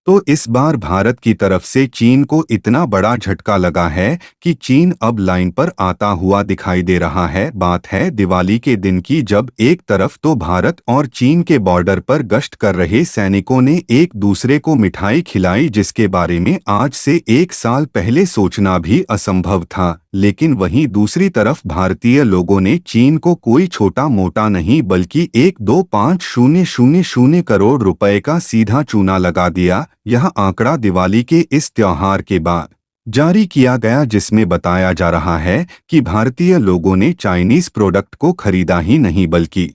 तो इस बार भारत की तरफ से चीन को इतना बड़ा झटका लगा है कि चीन अब लाइन पर आता हुआ दिखाई दे रहा है। बात है दिवाली के दिन की, जब एक तरफ तो भारत और चीन के बॉर्डर पर गश्त कर रहे सैनिकों ने एक दूसरे को मिठाई खिलाई, जिसके बारे में आज से 1 साल पहले सोचना भी असंभव था। लेकिन वहीं दूसरी तरफ भारतीय लोगों ने चीन को कोई छोटा मोटा नहीं बल्कि 1,2,5,000 करोड़ रुपए का सीधा चूना लगा दिया। यह आंकड़ा दिवाली के इस त्योहार के बाद जारी किया गया, जिसमें बताया जा रहा है कि भारतीय लोगों ने चाइनीज प्रोडक्ट को खरीदा ही नहीं बल्कि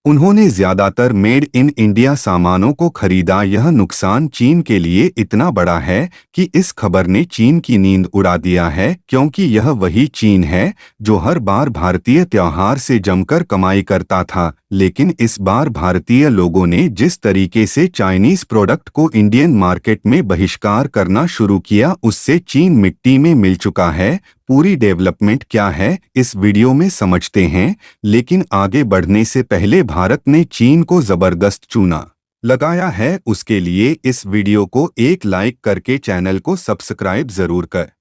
उन्होंने ज्यादातर मेड इन इंडिया सामानों को खरीदा। यह नुकसान चीन के लिए इतना बड़ा है कि इस खबर ने चीन की नींद उड़ा दिया है, क्योंकि यह वही चीन है जो हर बार भारतीय त्योहार से जमकर कमाई करता था। लेकिन इस बार भारतीय लोगों ने जिस तरीके से चाइनीज प्रोडक्ट को इंडियन मार्केट में बहिष्कार करना शुरू किया, उससे चीन मिट्टी में मिल चुका है। पूरी डेवलपमेंट क्या है इस वीडियो में समझते हैं, लेकिन आगे बढ़ने से पहले भारत ने चीन को जबरदस्त चूना लगाया है, उसके लिए इस वीडियो को एक लाइक करके चैनल को सब्सक्राइब जरूर कर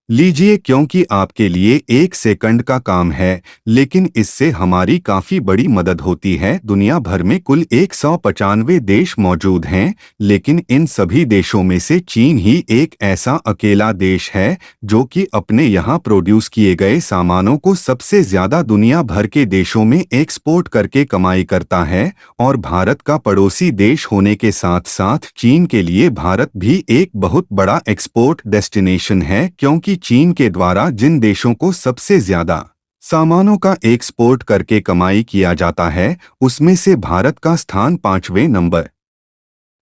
लीजिए, क्योंकि आपके लिए 1 सेकंड का काम है, लेकिन इससे हमारी काफी बड़ी मदद होती है। दुनिया भर में कुल 195 देश मौजूद हैं, लेकिन इन सभी देशों में से चीन ही एक ऐसा अकेला देश है जो कि अपने यहाँ प्रोड्यूस किए गए सामानों को सबसे ज्यादा दुनिया भर के देशों में एक्सपोर्ट करके कमाई करता है। और भारत का पड़ोसी देश होने के साथ साथ चीन के लिए भारत भी एक बहुत बड़ा एक्सपोर्ट डेस्टिनेशन है, क्योंकि चीन के द्वारा जिन देशों को सबसे ज्यादा सामानों का एक्सपोर्ट करके कमाई किया जाता है, उसमें से भारत का स्थान 5वें नंबर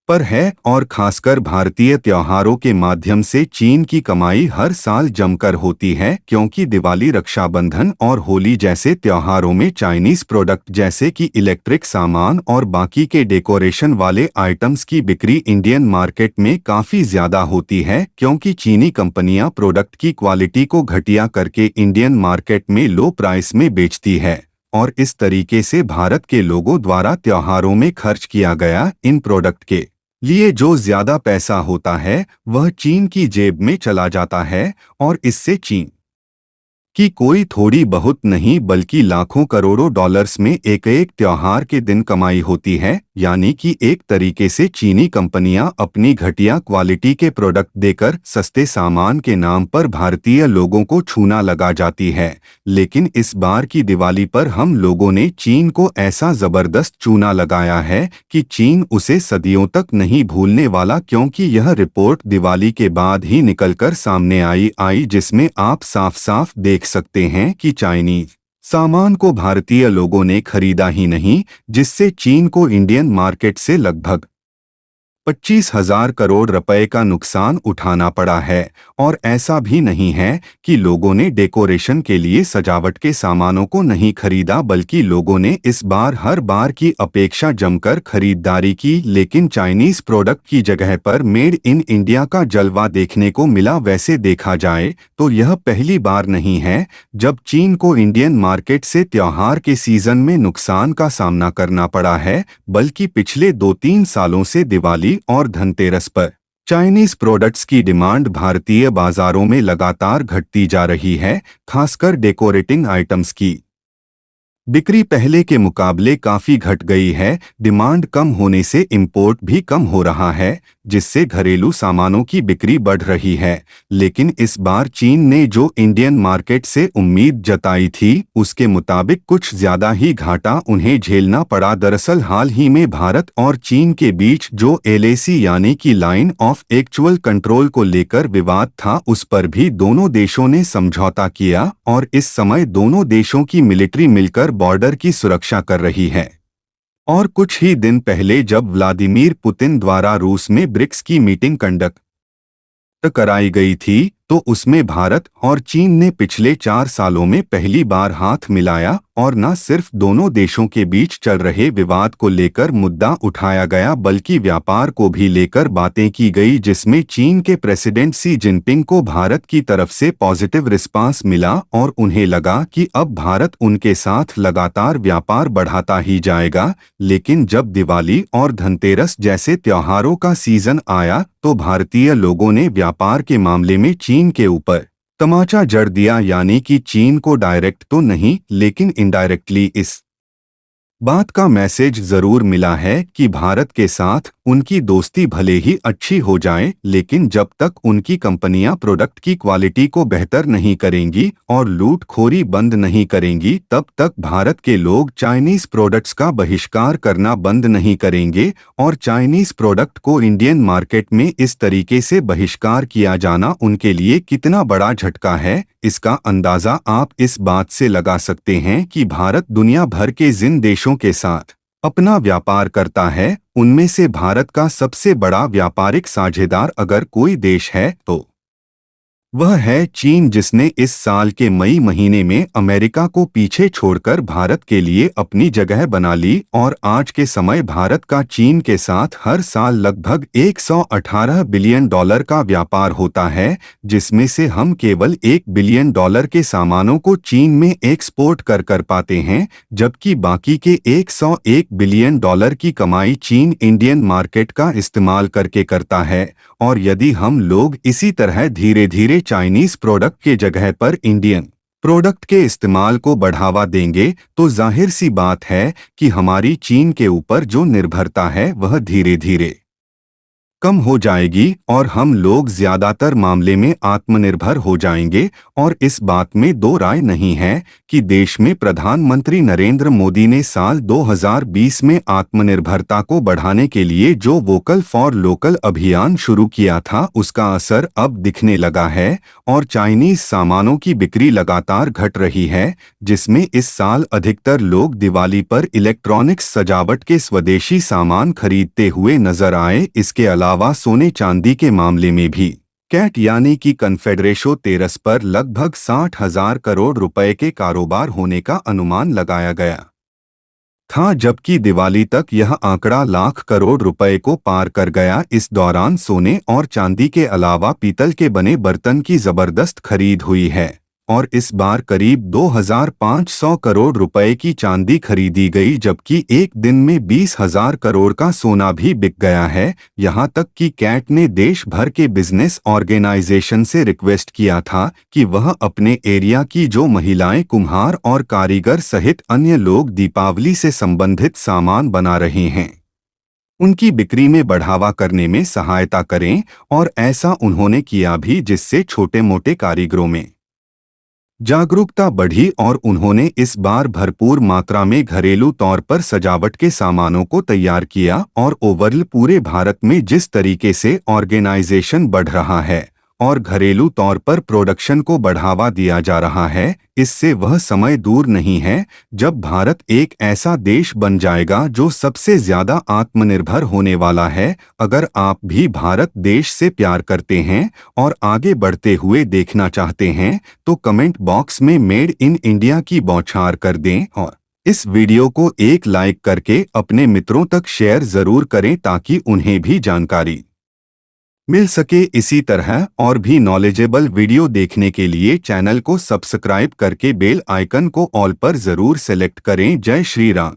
पर है। और खासकर भारतीय त्योहारों के माध्यम से चीन की कमाई हर साल जमकर होती है, क्योंकि दिवाली, रक्षाबंधन और होली जैसे त्योहारों में चाइनीज प्रोडक्ट जैसे कि इलेक्ट्रिक सामान और बाकी के डेकोरेशन वाले आइटम्स की बिक्री इंडियन मार्केट में काफी ज्यादा होती है, क्योंकि चीनी कंपनियां प्रोडक्ट की क्वालिटी को घटिया करके इंडियन मार्केट में लो प्राइस में बेचती है। और इस तरीके से भारत के लोगों द्वारा त्योहारों में खर्च किया गया इन प्रोडक्ट के लिए जो ज्यादा पैसा होता है वह चीन की जेब में चला जाता है, और इससे चीन कि कोई थोड़ी बहुत नहीं बल्कि लाखों करोड़ों डॉलर्स में एक एक त्योहार के दिन कमाई होती है। यानी कि एक तरीके से चीनी कंपनियां अपनी घटिया क्वालिटी के प्रोडक्ट देकर सस्ते सामान के नाम पर भारतीय लोगों को छूना लगा जाती है। लेकिन इस बार की दिवाली पर हम लोगों ने चीन को ऐसा जबरदस्त चूना लगाया है कि चीन उसे सदियों तक नहीं भूलने वाला, क्योंकि यह रिपोर्ट दिवाली के बाद ही निकलकर सामने आई जिसमें आप साफ साफ देख सकते हैं कि चाइनीज सामान को भारतीय लोगों ने खरीदा ही नहीं, जिससे चीन को इंडियन मार्केट से लगभग 25,000 करोड़ रुपए का नुकसान उठाना पड़ा है। और ऐसा भी नहीं है कि लोगों ने डेकोरेशन के लिए सजावट के सामानों को नहीं खरीदा, बल्कि लोगों ने इस बार हर बार की अपेक्षा जमकर खरीदारी की। लेकिन चाइनीज प्रोडक्ट की जगह पर मेड इन इंडिया का जलवा देखने को मिला। वैसे देखा जाए तो यह पहली बार नहीं है जब चीन को इंडियन मार्केट से त्योहार के सीजन में नुकसान का सामना करना पड़ा है, बल्कि पिछले 2-3 सालों से दिवाली और धनतेरस पर चाइनीज प्रोडक्ट्स की डिमांड भारतीय बाजारों में लगातार घटती जा रही है। खासकर डेकोरेटिंग आइटम्स की बिक्री पहले के मुकाबले काफी घट गई है। डिमांड कम होने से इंपोर्ट भी कम हो रहा है, जिससे घरेलू सामानों की बिक्री बढ़ रही है। लेकिन इस बार चीन ने जो इंडियन मार्केट से उम्मीद जताई थी, उसके मुताबिक कुछ ज्यादा ही घाटा उन्हें झेलना पड़ा। दरअसल हाल ही में भारत और चीन के बीच जो LAC यानी कि लाइन ऑफ एक्चुअल कंट्रोल को लेकर विवाद था, उस पर भी दोनों देशों ने समझौता किया, और इस समय दोनों देशों की मिलिट्री मिलकर बॉर्डर की सुरक्षा कर रही है। और कुछ ही दिन पहले जब व्लादिमीर पुतिन द्वारा रूस में ब्रिक्स की मीटिंग कंडक्ट कराई गई थी, तो उसमें भारत और चीन ने पिछले 4 सालों में पहली बार हाथ मिलाया और न सिर्फ दोनों देशों के बीच चल रहे विवाद को लेकर मुद्दा उठाया गया बल्कि व्यापार को भी लेकर बातें की गई, जिसमें चीन के प्रेसिडेंट शी जिनपिंग को भारत की तरफ से पॉजिटिव रिस्पांस मिला और उन्हें लगा कि अब भारत उनके साथ लगातार व्यापार बढ़ाता ही जाएगा। लेकिन जब दिवाली और धनतेरस जैसे त्योहारों का सीजन आया तो भारतीय लोगों ने व्यापार के मामले में चीन के ऊपर तमाचा जड़ दिया, यानी कि चीन को डायरेक्ट तो नहीं लेकिन इनडायरेक्टली इस बात का मैसेज जरूर मिला है कि भारत के साथ उनकी दोस्ती भले ही अच्छी हो जाए, लेकिन जब तक उनकी कंपनियां प्रोडक्ट की क्वालिटी को बेहतर नहीं करेंगी और लूटखोरी बंद नहीं करेंगी, तब तक भारत के लोग चाइनीज प्रोडक्ट्स का बहिष्कार करना बंद नहीं करेंगे। और चाइनीज प्रोडक्ट को इंडियन मार्केट में इस तरीके से बहिष्कार किया जाना उनके लिए कितना बड़ा झटका है, इसका अंदाजा आप इस बात से लगा सकते हैं कि भारत दुनिया भर के जिन देशों के साथ अपना व्यापार करता है उनमें से भारत का सबसे बड़ा व्यापारिक साझेदार अगर कोई देश है तो वह है चीन, जिसने इस साल के मई महीने में अमेरिका को पीछे छोड़कर भारत के लिए अपनी जगह बना ली। और आज के समय भारत का चीन के साथ हर साल लगभग 118 बिलियन डॉलर का व्यापार होता है, जिसमें से हम केवल 1 बिलियन डॉलर के सामानों को चीन में एक्सपोर्ट कर पाते हैं, जबकि बाकी के 101 बिलियन डॉलर की कमाई चीन इंडियन मार्केट का इस्तेमाल करके करता है। और यदि हम लोग इसी तरह धीरे धीरे चाइनीज प्रोडक्ट के जगह पर इंडियन प्रोडक्ट के इस्तेमाल को बढ़ावा देंगे तो जाहिर सी बात है कि हमारी चीन के ऊपर जो निर्भरता है वह धीरे धीरे कम हो जाएगी और हम लोग ज्यादातर मामले में आत्मनिर्भर हो जाएंगे। और इस बात में दो राय नहीं है कि देश में प्रधानमंत्री नरेंद्र मोदी ने साल 2020 में आत्मनिर्भरता को बढ़ाने के लिए जो वोकल फॉर लोकल अभियान शुरू किया था उसका असर अब दिखने लगा है और चाइनीज सामानों की बिक्री लगातार घट रही है, जिसमें इस साल अधिकतर लोग दिवाली पर इलेक्ट्रॉनिक्स सजावट के स्वदेशी सामान खरीदते हुए नजर आए। इसके अलावा सोने चांदी के मामले में भी कैट यानी कि कन्फेडरेशो तेरस पर लगभग 60,000 करोड़ रुपए के कारोबार होने का अनुमान लगाया गया था, जबकि दिवाली तक यह आंकड़ा लाख करोड़ रुपए को पार कर गया। इस दौरान सोने और चांदी के अलावा पीतल के बने बर्तन की जबरदस्त खरीद हुई है और इस बार करीब 2,500 करोड़ रुपए की चांदी खरीदी गई, जबकि एक दिन में 20,000 करोड़ का सोना भी बिक गया है। यहां तक कि कैट ने देश भर के बिजनेस ऑर्गेनाइजेशन से रिक्वेस्ट किया था कि वह अपने एरिया की जो महिलाएं कुम्हार और कारीगर सहित अन्य लोग दीपावली से संबंधित सामान बना रहे हैं उनकी बिक्री में बढ़ावा करने में सहायता करें। और ऐसा उन्होंने किया भी, जिससे छोटे मोटे कारीगरों में जागरूकता बढ़ी और उन्होंने इस बार भरपूर मात्रा में घरेलू तौर पर सजावट के सामानों को तैयार किया। और ओवरऑल पूरे भारत में जिस तरीके से ऑर्गेनाइजेशन बढ़ रहा है और घरेलू तौर पर प्रोडक्शन को बढ़ावा दिया जा रहा है, इससे वह समय दूर नहीं है जब भारत एक ऐसा देश बन जाएगा जो सबसे ज्यादा आत्मनिर्भर होने वाला है। अगर आप भी भारत देश से प्यार करते हैं और आगे बढ़ते हुए देखना चाहते हैं तो कमेंट बॉक्स में मेड इन इंडिया की बौछार कर दें और इस वीडियो को एक लाइक करके अपने मित्रों तक शेयर जरूर करें ताकि उन्हें भी जानकारी मिल सके। इसी तरह और भी नॉलेजेबल वीडियो देखने के लिए चैनल को सब्सक्राइब करके बेल आइकन को ऑल पर जरूर सेलेक्ट करें। जय श्री राम।